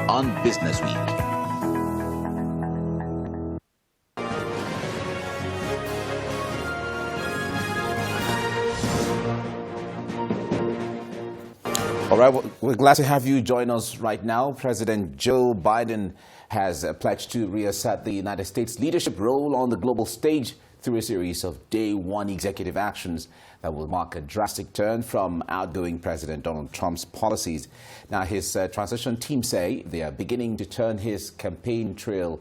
on Business Week. All right, we're glad to have you join us right now. President Joe Biden has pledged to reassert the United States leadership role on the global stage through a series of day one executive actions that will mark a drastic turn from outgoing President Donald Trump's policies. Now, his transition team say they are beginning to turn his campaign trail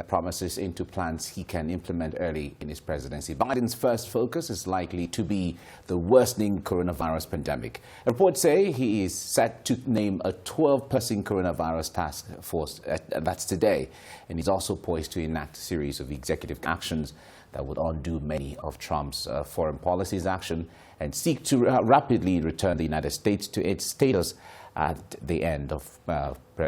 promises into plans he can implement early in his presidency. Biden's first focus is likely to be the worsening coronavirus pandemic. Reports say he is set to name a 12-person coronavirus task force, that's today, and he's also poised to enact a series of executive actions that would undo many of Trump's foreign policies action and seek to rapidly return the United States to its status at the end of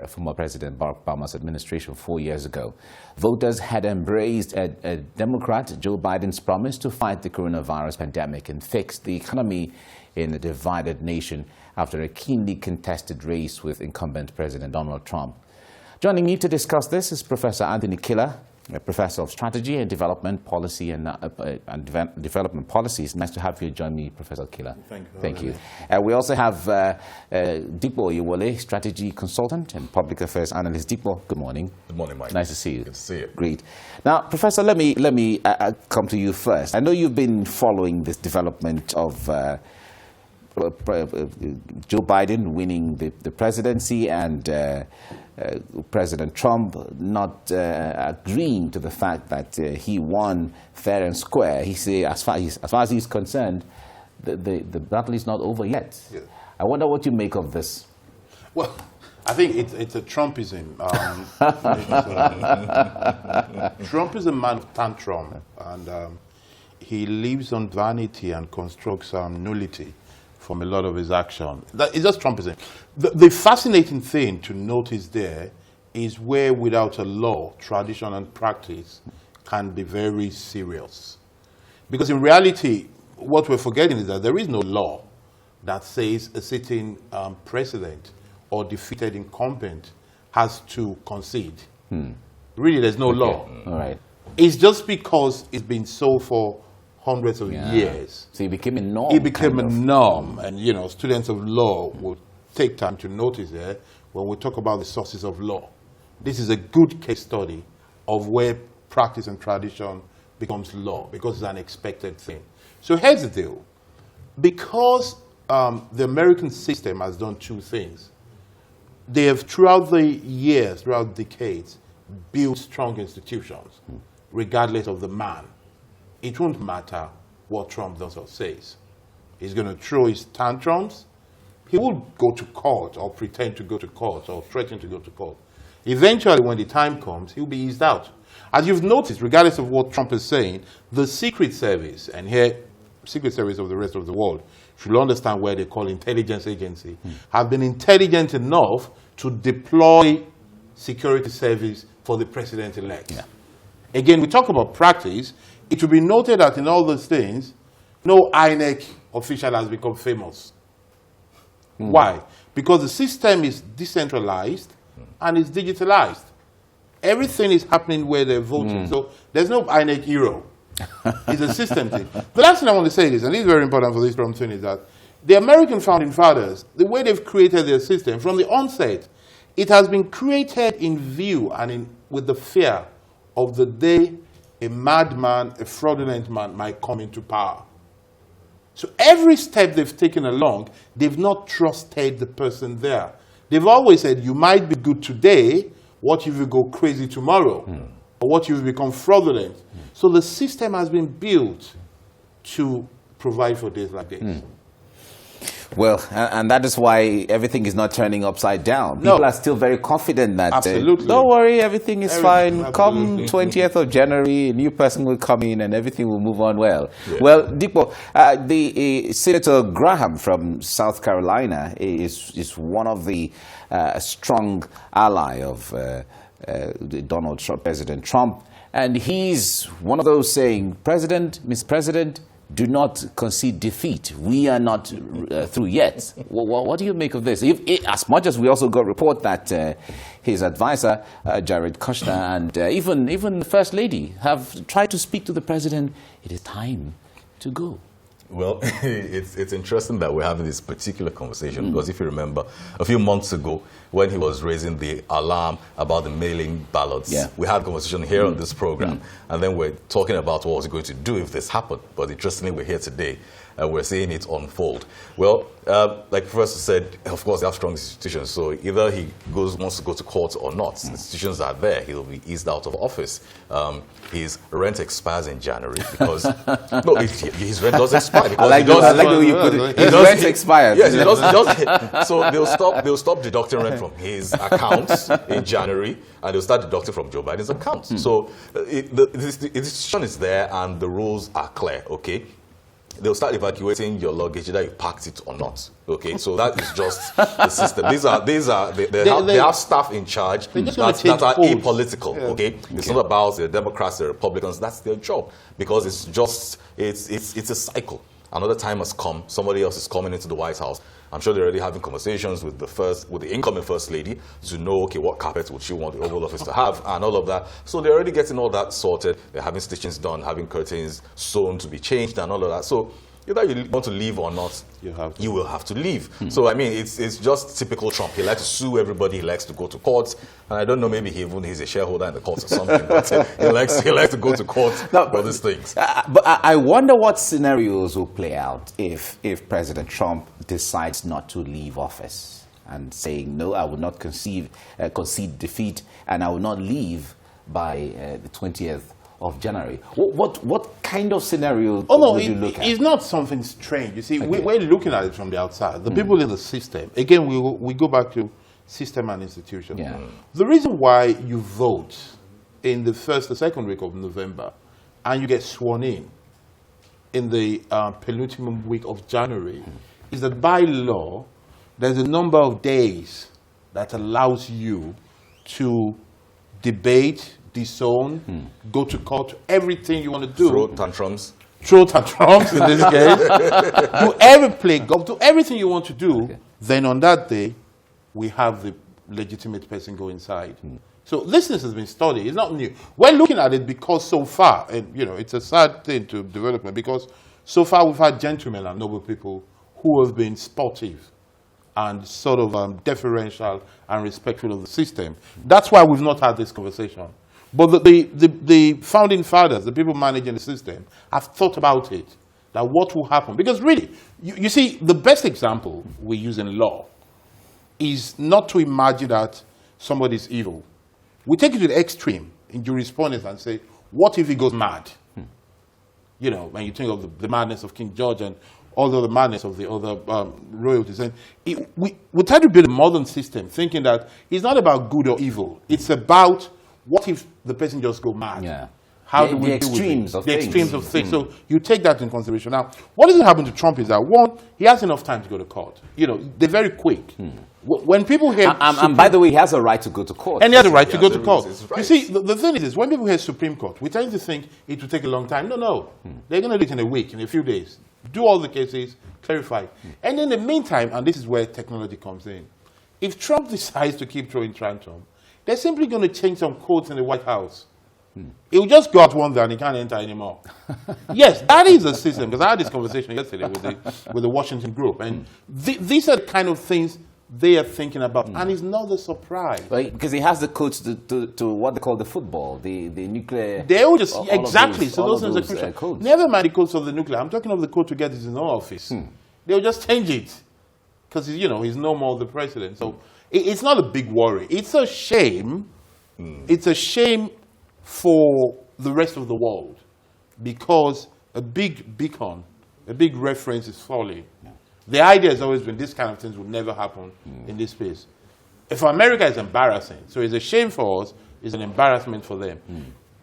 former President Barack Obama's administration 4 years ago. Voters had embraced a Democrat, Joe Biden's promise to fight the coronavirus pandemic and fix the economy in a divided nation after a keenly contested race with incumbent President Donald Trump. Joining me to discuss this is Professor Anthony Killer, a professor of strategy and development policy and development policies. Nice to have you join me, Professor Killer. Thank you. We also have Dipo Iwole, strategy consultant and public affairs analyst. Dipo, good morning. Good morning, Mike. Nice to see you. Good to see you. Great. Now, Professor, let me come to you first. I know you've been following this development of Joe Biden winning the presidency and President Trump not agreeing to the fact that he won fair and square. He say, as far as he's concerned, the battle is not over yet. Yeah. I wonder what you make of this. Well, I think it's a Trumpism. Trump is a man of tantrum, and he lives on vanity and constructs nullity from a lot of his action. It's just Trumpism. The fascinating thing to notice there is where without a law, tradition and practice can be very serious. Because in reality, what we're forgetting is that there is no law that says a sitting president or defeated incumbent has to concede. Really, there's no law. All right. It's just because it's been so for hundreds of years. So it became a norm. It became a norm, and students of law will take time to notice there when we talk about the sources of law. This is a good case study of where practice and tradition becomes law because it's an expected thing. So here's the deal. Because the American system has done two things. They have, throughout the years, throughout decades, built strong institutions, regardless of the man. It won't matter what Trump does or says. He's going to throw his tantrums. He will go to court or pretend to go to court or threaten to go to court. Eventually, when the time comes, he'll be eased out. As you've noticed, regardless of what Trump is saying, the Secret Service, and here, Secret Service of the rest of the world, should understand where they call intelligence agency, have been intelligent enough to deploy security service for the president-elect. Yeah. Again, we talk about practice. It will be noted that in all those things, no INEC official has become famous. Why? Because the system is decentralized and it's digitalized. Everything is happening where they're voting. So there's no INEC hero. It's a system thing. The last thing I want to say is, and this is very important for this Trump thing, is that the American founding fathers, the way they've created their system, from the onset, it has been created in view and with the fear of the day a madman, a fraudulent man might come into power. So every step they've taken along, they've not trusted the person there. They've always said, you might be good today, what if you go crazy tomorrow? Or what if you become fraudulent? So the system has been built to provide for days like this. Well, and that is why everything is not turning upside down. People are still very confident that, don't worry, everything is fine. Absolutely. Come 20th of January, a new person will come in and everything will move on well. Yeah. Well, Dipo, Senator Graham from South Carolina is one of the strong ally of President Trump. And he's one of those saying, President, Mr. President, do not concede defeat. We are not through yet. What do you make of this? As much as we also got report that his advisor, Jared Kushner, and even the First Lady have tried to speak to the president. It is time to go. Well, it's interesting that we're having this particular conversation because if you remember, a few months ago, when he was raising the alarm about the mailing ballots, we had a conversation here on this program, and then we're talking about what was he going to do if this happened. But interestingly, we're here today, and we're seeing it unfold. Well, like Professor said, of course, they have strong institutions, so either he wants to go to court or not. Institutions are there. He'll be eased out of office. His rent expires in January because no, his rent does expire. Because I like the way you put it. His rent expires. Yes, it does. So they'll stop deducting rent from his accounts in January, and they'll start deducting from Joe Biden's accounts. So the institution is there, and the rules are clear. Okay. They'll start evacuating your luggage, either you packed it or not. Okay, so that is just the system. They have staff in charge that are apolitical. Yeah. Okay, it's not about the Democrats, the Republicans. That's their job because it's a cycle. Another time has come. Somebody else is coming into the White House. I'm sure they're already having conversations with the incoming First Lady to know, okay, what carpet would she want the Oval Office to have and all of that. So they're already getting all that sorted. They're having stitchings done, having curtains sewn to be changed and all of that. So either you want to leave or not, you will have to leave. So, I mean, it's just typical Trump. He likes to sue everybody. He likes to go to court. And I don't know, maybe he's a shareholder in the courts or something, but he likes to go to court for these things. But I wonder what scenarios will play out if President Trump decides not to leave office and saying, no, I will not concede defeat and I will not leave by the 20th of January. What kind of scenario would you look at? It's not something strange. You see, we're looking at it from the outside. The people in the system, again, we go back to system and institution. Yeah. The reason why you vote in the second week of November and you get sworn in the penultimate week of January is that by law, there's a number of days that allows you to debate, disown, go to court, everything you want to do. Throw tantrums in this case. Do play golf, do everything you want to do. Okay. Then on that day, we have the legitimate person go inside. So this has been studied. It's not new. We're looking at it because so far, and it's a sad thing to development because so far we've had gentlemen and noble people who have been sportive and sort of deferential and respectful of the system. That's why we've not had this conversation. But the founding fathers, the people managing the system, have thought about it, that what will happen. Because really, you see, the best example we use in law is not to imagine that somebody is evil. We take it to the extreme in jurisprudence and say, what if he goes mad? When you think of the madness of King George and all the other madness of the other royalties. And we try to build a modern system thinking that it's not about good or evil. It's about what if the person just go mad? Yeah. How do we deal with it? The extremes of things. So you take that in consideration. Now, what doesn't happen to Trump is that, one, he has enough time to go to court. They're very quick. When people hear... And by the way, he has a right to go to court. And he has a right to go to court. You see, the thing is, when people hear Supreme Court, we tend to think it will take a long time. No. They're going to do it in a week, in a few days. Do all the cases, clarify. And in the meantime, and this is where technology comes in, if Trump decides to keep throwing tantrum, they're simply going to change some codes in the White House. He will just go out one day and he can't enter anymore. Yes, that is the system. Because I had this conversation yesterday with the Washington group. And these are the kind of things they are thinking about. And it's not a surprise. Because he has the codes to what they call the football, the nuclear... They will just... Exactly. So those things are crucial. Codes. Never mind the codes of the nuclear. I'm talking of the code to get his own office. They'll just change it. Because, he's no more the president. So it's not a big worry. It's a shame. It's a shame for the rest of the world because a big beacon, a big reference is falling. The idea has always been this kind of things would never happen in this space. For America, it's embarrassing. So it's a shame for us. It's an embarrassment for them.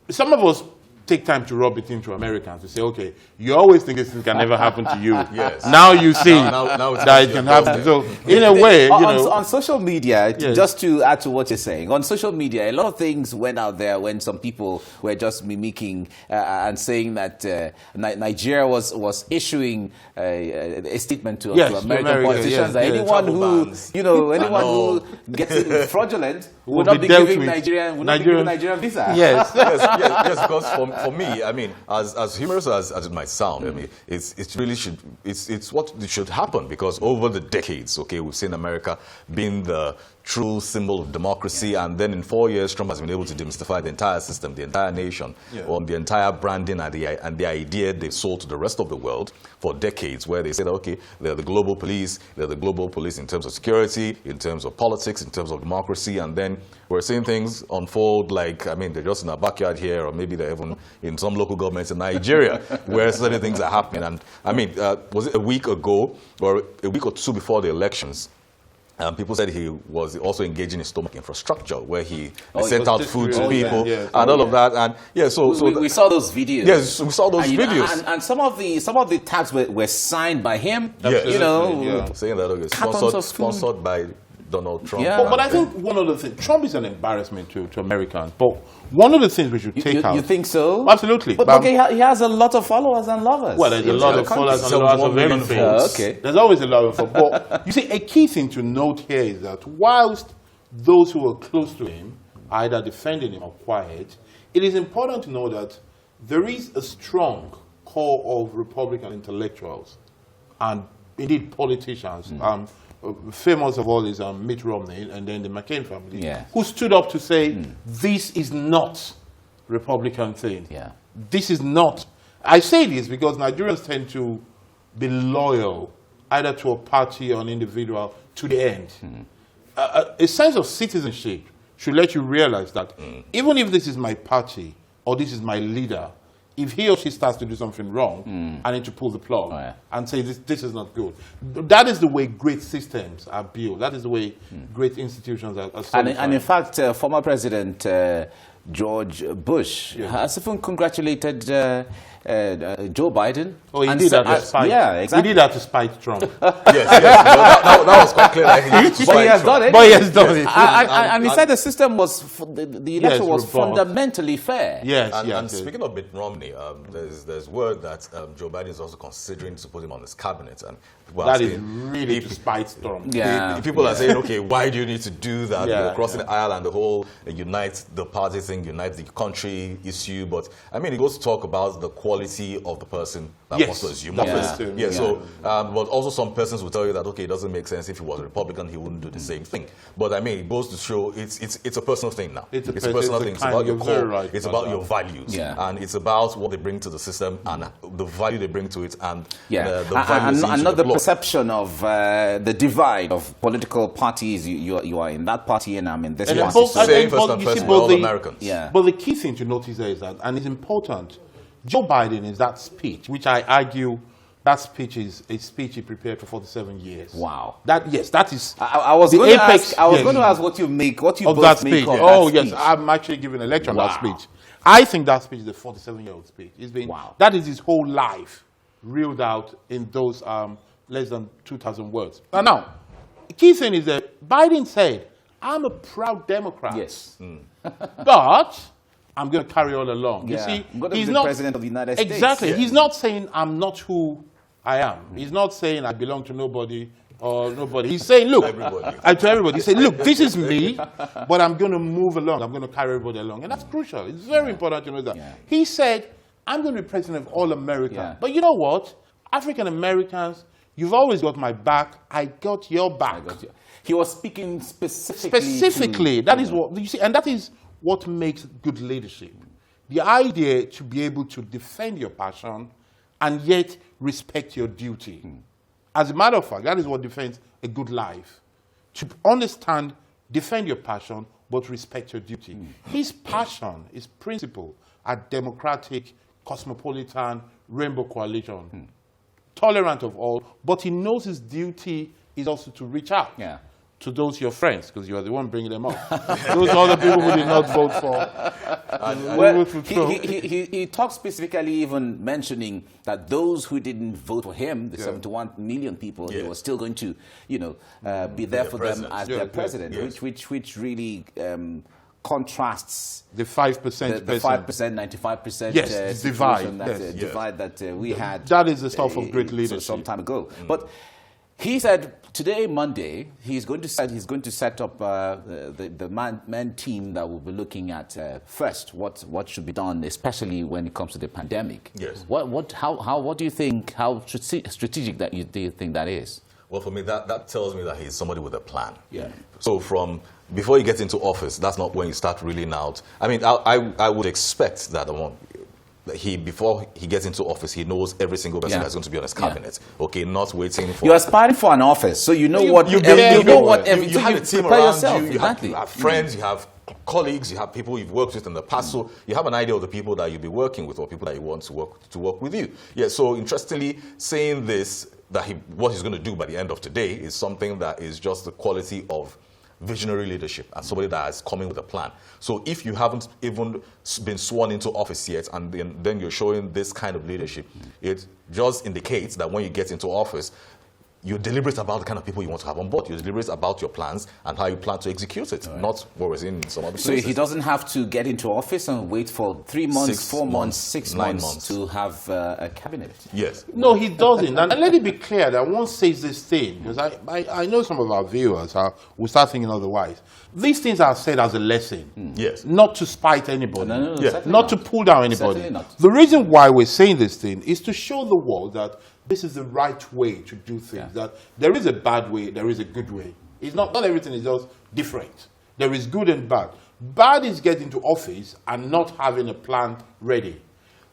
Some of us take time to rub it into Americans to say, okay, you always think this thing can never happen to you. Yes. Now you see now it's that it can happen. So in a way, you know, on social media, Yes. just to add to what you're saying, on social media, a lot of things went out there when some people were just mimicking and saying that Nigeria was issuing a statement to American politicians that anyone who anyone who gets it fraudulent will not be giving Nigerian visa. Yes. yes, because for me, I mean, as humorous as it might sound, I mean, it's really it's what should happen, because over the decades, okay, we've seen America being the true symbol of democracy, and then in 4 years, Trump has been able to demystify the entire system, the entire nation, or the entire branding and the idea they sold to the rest of the world for decades, where they said, okay, they're the global police in terms of security, in terms of politics, in terms of democracy, and then we're seeing things unfold like, I mean, they're just in our backyard here, or maybe they're even in some local governments in Nigeria, where certain things are happening. And I mean, was it a week ago, or a week or two before the elections, people said he was also engaging in stomach infrastructure, where he sent out food to people and all of that. And so we saw those videos. Yes, we saw those videos. And some of the tabs were signed by him. Yes. Saying that, okay, sponsored by Donald Trump. Yeah. But I think one of the things, Trump is an embarrassment to Americans. But one of the things we should take out. You think so? Absolutely. But okay, he has a lot of followers and lovers. Well, there's a lot of followers and lovers of everything. Okay. There's always a lot of followers. But you see, a key thing to note here is that whilst those who are close to him are either defending him or quiet, it is important to know that there is a strong core of Republican intellectuals and indeed politicians. Famous of all is Mitt Romney and then the McCain family, who stood up to say, this is not Republican thing. Yeah. This is not. I say this because Nigerians tend to be loyal either to a party or an individual to the end. A sense of citizenship should let you realize that even if this is my party or this is my leader, if he or she starts to do something wrong, I need to pull the plug and say this is not good. That is the way great systems are built. That is the way great institutions are and in fact, former President George Bush has even congratulated Joe Biden. Oh, he did that to spite. Yeah, exactly. He did that to spite Trump. that was quite clear. But he has done it. But he has done it. And he said the system was, the election was fundamentally fair. Yes, and speaking of Mitt Romney, there's word that Joe Biden is also considering to put him on his cabinet. And that is really to spite Trump. People are saying, okay, why do you need to do that? You're crossing the aisle and the whole unite the party thing, unite the country issue. But I mean, he goes to talk about the quality of the person that wants to assume office. But also some persons will tell you that, okay, it doesn't make sense. If he was a Republican, he wouldn't do the same thing. But I mean, it goes to show it's a personal thing now. It's a personal thing. It's about your core. It's about your values. And it's about what they bring to the system and the value they bring to it and the value and not the perception of the divide of political parties. You are in that party and I'm in this party. Same person, we're all Americans. But the key thing to notice there is that, and it's important, Joe Biden is that speech, which I argue that speech is a speech he prepared for 47 years. Wow. That is. I was going to ask what you make, what you of both that make speech. of Oh that yes, speech. I'm actually giving a lecture on that speech. I think that speech is a 47-year-old speech. It's been that is his whole life reeled out in those less than 2,000 words. And now, the key thing is that Biden said, "I'm a proud Democrat." Yes. But I'm going to carry all along. You see, he's not president of the United States. Exactly. He's not saying I'm not who I am. He's not saying I belong to nobody or nobody. He's saying, look, to everybody. He's saying, look, this is me, but I'm going to move along. I'm going to carry everybody along. And that's crucial. It's very important to know that. He said, I'm going to be president of all Americans. But you know what? African Americans, you've always got my back. I got your back. He was speaking specifically. Specifically. That is what, you see, and that is what makes good leadership. The idea to be able to defend your passion and yet respect your duty. As a matter of fact, that is what defends a good life. To understand, defend your passion, but respect your duty. His passion, his principle are democratic, cosmopolitan, rainbow coalition. Tolerant of all, but he knows his duty is also to reach out. to those your friends, because you are the one bringing them up. Those are the people who did not vote for. Well, he talked specifically, even mentioning that those who didn't vote for him, the 71 million people, he was still going to, be there for them as their president, which really contrasts the 5%, the 5%, 95% divide that we had. That is the stuff of great leadership some time ago. But he said today, Monday, he's going to set up the man team that will be looking at first what should be done, especially when it comes to the pandemic. Yes. What do you think? How strategic do you think that is? Well, for me, that tells me that he's somebody with a plan. Yeah. So from before he gets into office, that's not when you start reeling out. I mean, I would expect that before he gets into office, he knows every single person that's going to be on his cabinet. Okay, not waiting for. You're aspiring for an office, so you know you have a team around you. You have friends, you have colleagues, you have people you've worked with in the past, so you have an idea of the people that you'll be working with or people that you want to work with you. Yeah. So interestingly, saying this, what he's going to do by the end of today is something that is just the quality of visionary leadership and somebody that is coming with a plan. So if you haven't even been sworn into office yet and then you're showing this kind of leadership, it just indicates that when you get into office, you're deliberate about the kind of people you want to have on board. You're deliberate about your plans and how you plan to execute it, not what we're seeing in some other places. So he doesn't have to get into office and wait for 3 months, 4 months, 6 months to have a cabinet. Yes. No, he doesn't. And let it be clear that one says this thing, because I know some of our viewers will start thinking otherwise. These things are said as a lesson. Yes. Not to spite anybody. No, not to pull down anybody. The reason why we're saying this thing is to show the world that this is the right way to do things, that there is a bad way, there is a good way. It's not everything is just different. There is good and bad. Bad is getting to office and not having a plan ready.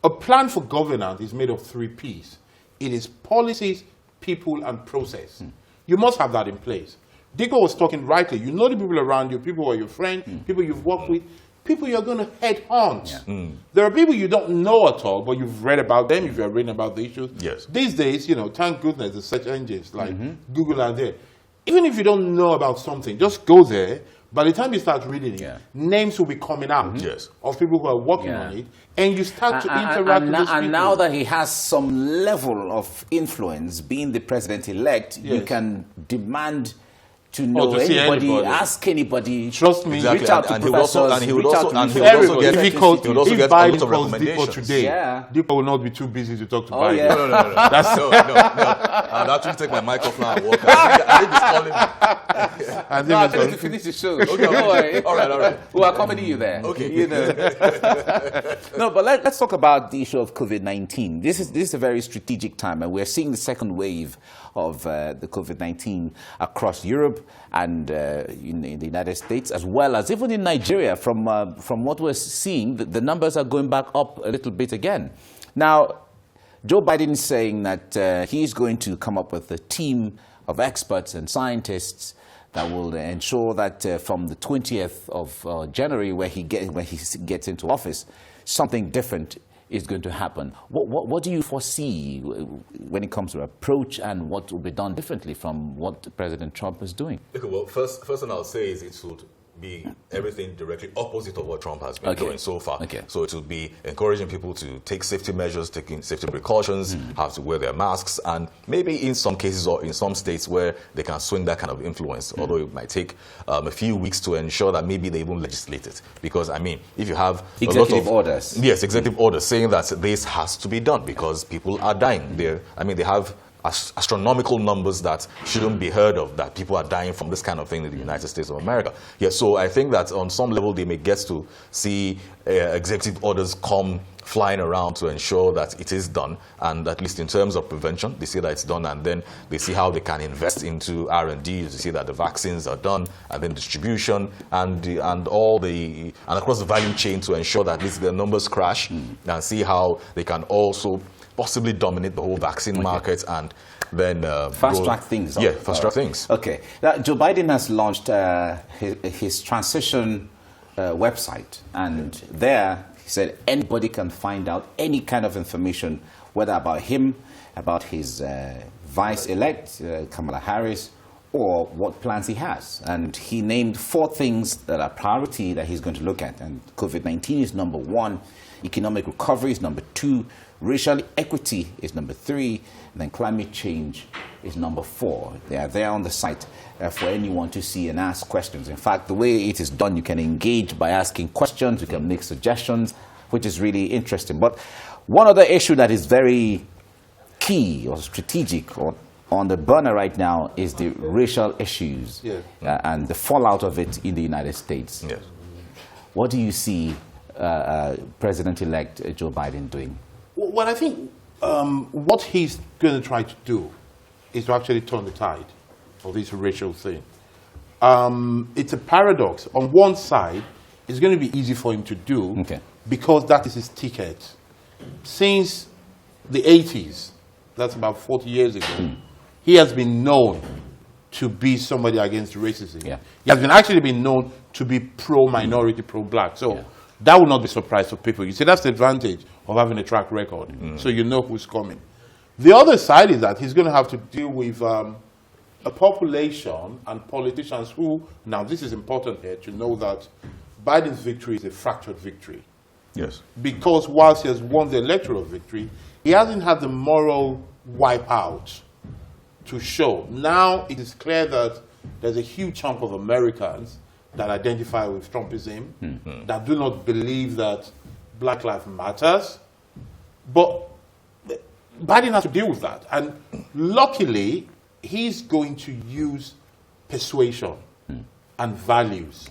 A plan for governance is made of 3 P's. It is policies, people, and process. You must have that in place. Diko was talking rightly. You know the people around you, people who are your friends, people you've worked with, people you're going to head hunt. There are people you don't know at all, but you've read about them, if you're reading about the issues. Yes. These days, thank goodness the search engines like Google are there. Even if you don't know about something, just go there. By the time you start reading it, names will be coming out of people who are working on it, and you start to interact with those people. And now that he has some level of influence, being the president-elect, you can demand to know anybody, ask anybody. Trust me. Reach out to professors. And he would also get difficult. He would also get a lot of recommendations. Today, Deepa will not be too busy to talk to Biden. Yeah. No. I'll actually take my mic off now and walk. I think he's calling me. I'm going to finish the show. Okay. All right. We'll accompany you there. Okay. No, but let's talk about the issue of COVID-19. This is a very strategic time, and we're seeing the second wave of the COVID-19 across Europe and in the United States, as well as even in Nigeria. From what we're seeing, the numbers are going back up a little bit again. Now, Joe Biden is saying that he's going to come up with a team of experts and scientists that will ensure that from the 20th of January, where he gets into office, something different is going to happen. What do you foresee when it comes to approach and what will be done differently from what President Trump is doing? Okay, well, first thing I'll say is it should be everything directly opposite of what Trump has been doing so far. So it would be encouraging people to take safety measures, taking safety precautions, have to wear their masks, and maybe in some cases or in some states where they can swing that kind of influence, although it might take a few weeks to ensure that maybe they even legislate it. Because, I mean, if you have executive orders. Yes, executive orders saying that this has to be done because people are dying. They have astronomical numbers that shouldn't be heard of, that people are dying from this kind of thing in the United States of America. Yeah, so I think that on some level they may get to see executive orders come flying around to ensure that it is done, and at least in terms of prevention, they see that it's done, and then they see how they can invest into R&D to see that the vaccines are done, and then distribution and across the value chain to ensure that at least the numbers crash, and see how they can also possibly dominate the whole vaccine market and then fast-track things. Yeah, fast-track things. Okay. Now, Joe Biden has launched his transition website, and there he said anybody can find out any kind of information, whether about him, about his vice-elect, Kamala Harris, or what plans he has. And he named 4 things that are priority that he's going to look at. And COVID-19 is number 1, economic recovery is number 2, racial equity is number 3, and then climate change is number 4. They are there on the site for anyone to see and ask questions. In fact, the way it is done, you can engage by asking questions, you can make suggestions, which is really interesting. But one other issue that is very key or strategic or on the burner right now is the racial issues and the fallout of it in the United States. Yes. What do you see President-elect Joe Biden doing? Well, I think what he's going to try to do is to actually turn the tide of this racial thing. It's a paradox. On one side, it's going to be easy for him to do because that is his ticket. Since the 80s, that's about 40 years ago, he has been known to be somebody against racism. He has actually been known to be pro-minority, pro-black. So that will not be a surprise for people. You see, that's the advantage of having a track record. So you know who's coming. The other side is that he's going to have to deal with a population and politicians who, now this is important here to know that Biden's victory is a fractured victory. Yes. Because whilst he has won the electoral victory, he hasn't had the moral wipeout to show. Now it is clear that there's a huge chunk of Americans that identify with Trumpism, that do not believe that Black life matters. But Biden has to deal with that. And luckily, he's going to use persuasion and values.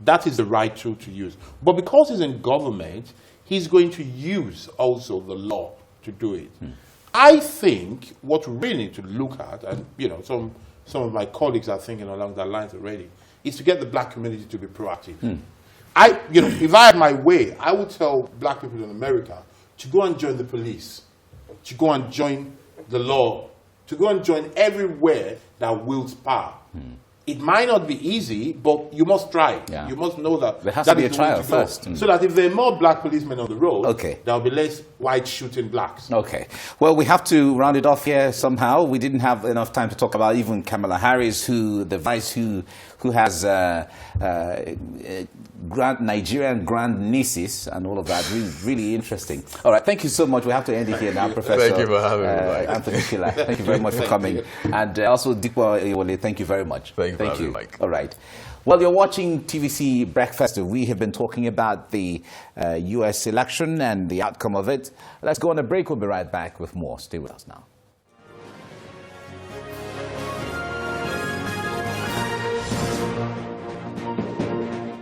That is the right tool to use. But because he's in government, he's going to use also the law to do it. I think what we really need to look at, and some of my colleagues are thinking along that lines already, is to get the black community to be proactive. If I had my way, I would tell black people in America to go and join the police, to go and join the law, to go and join everywhere that wields power. It might not be easy, but you must try. You must know that there has that to be is a the way trial to go. first. So that if there are more black policemen on the road, there will be less white shooting blacks. Okay. Well, we have to round it off here somehow. We didn't have enough time to talk about even Kamala Harris, the vice who has Nigerian grandnieces and all of that. Really, really interesting. All right. Thank you so much. We have to end it here now, Professor. Thank you for having me, Mike. Anthony Killer. Thank you very much for coming. And also, Dikwa Iwole, thank you very much. Thank you, Mike. All right. Well, you're watching TVC Breakfast. We have been talking about the U.S. election and the outcome of it. Let's go on a break. We'll be right back with more. Stay with us now.